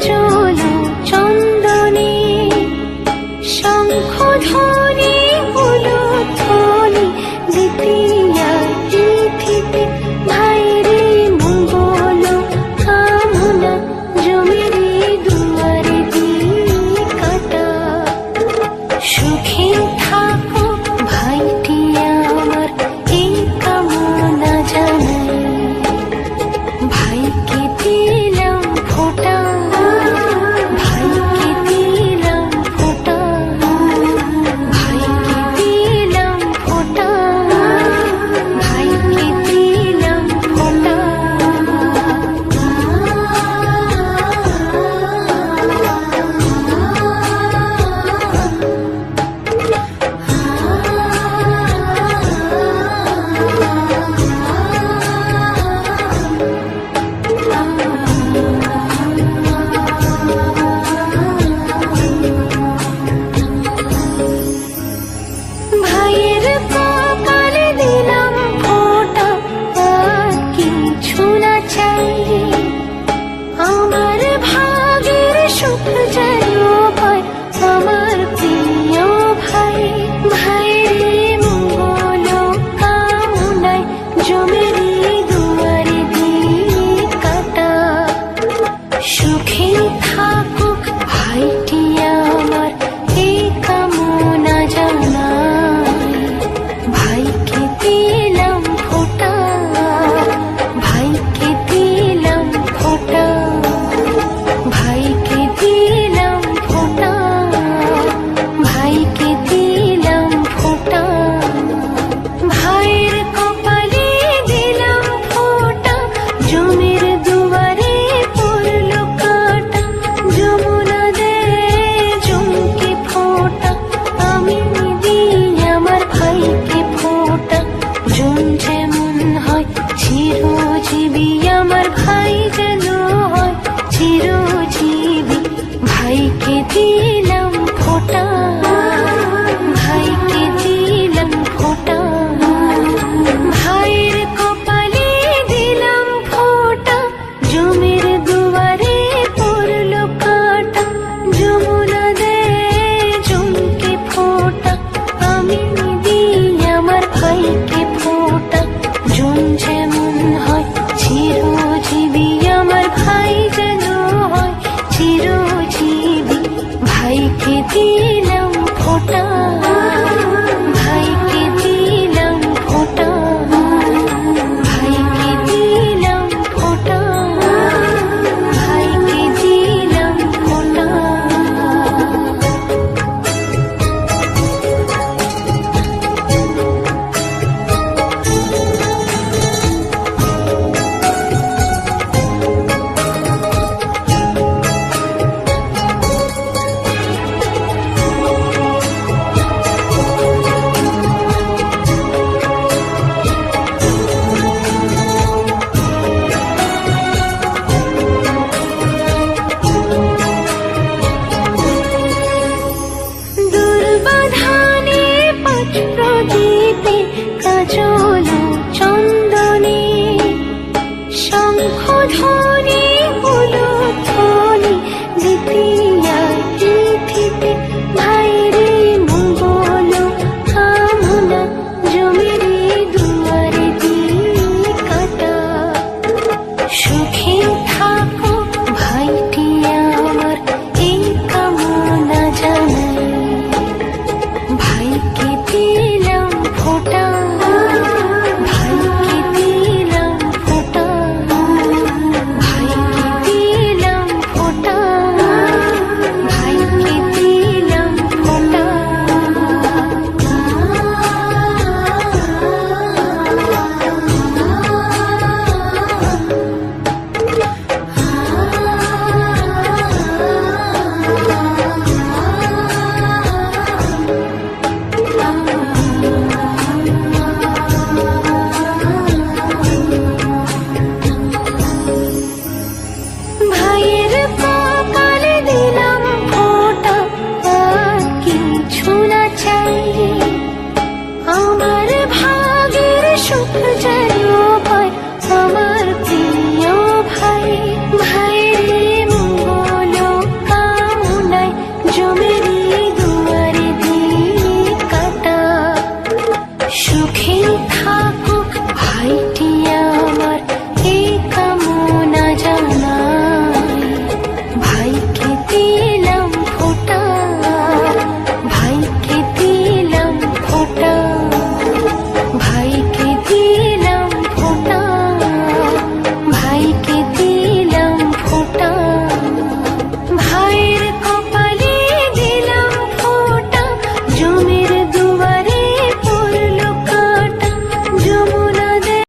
চলো চন্দনে শঙ্খ ধ্বনি উলুধ্বনি দ্বিতীয়া তিথিতে ভাইরে মঙ্গল কামনা জমিরে দুয়ারে দিয়ে কাটা। সুখে থাকো ভাইটি আমার এই কামনা জানাই। ভাইকে দিলাম ফোঁটা, ভাইকে দিলাম ফোঁটা, ভাইকে দিলাম ফোঁটা, ভাইকে দিলাম ফোঁটা। ভাইয়ের কপালে দিলাম ফোঁটা, আর কিছু না চাই। আমার ভাগের সুখ যেন পায় আমার প্রিয় ভাই। ভাইয়ের মঙ্গল কামনায় জমিরে দুয়ারে দিয়ে কাটা। সুখে থাকুক ভাইটি আমার এই কামনা জানাই। ভাইকে দিলাম ফোঁটা, ভাইকে দিলাম ফোঁটা, ভাইকে দিলাম ফোঁটা, ভাইকে দিলাম ফোঁটা। ভাইয়ের কপালে দিলাম ফোঁটা, জমির দুয়ারে পড়ল কাঁটা। যমুনা দে জমকে ফোঁটা, আমি দিই আমার ভাইকে ফোঁটা। জম যেমন হয় চিরজীবী, আমার ভাই যেন হয় চিরজীবী। ভাইকে দিলাম ফোঁটা, ভাইকে দিলাম ফোঁটা। ভাইয়ের কপালে দিলাম ফোঁটা, জমির দুয়ারে পড়ল কাঁটা। যমুনা দে জমকে ফোঁটা, আমি দিই আমার ভাইকে ফোঁটা। জম যেমন হয় চিরজীবী, আমার ভাই যেন হয় চিরজীবী। ভাইকে দিলাম ফোঁটা।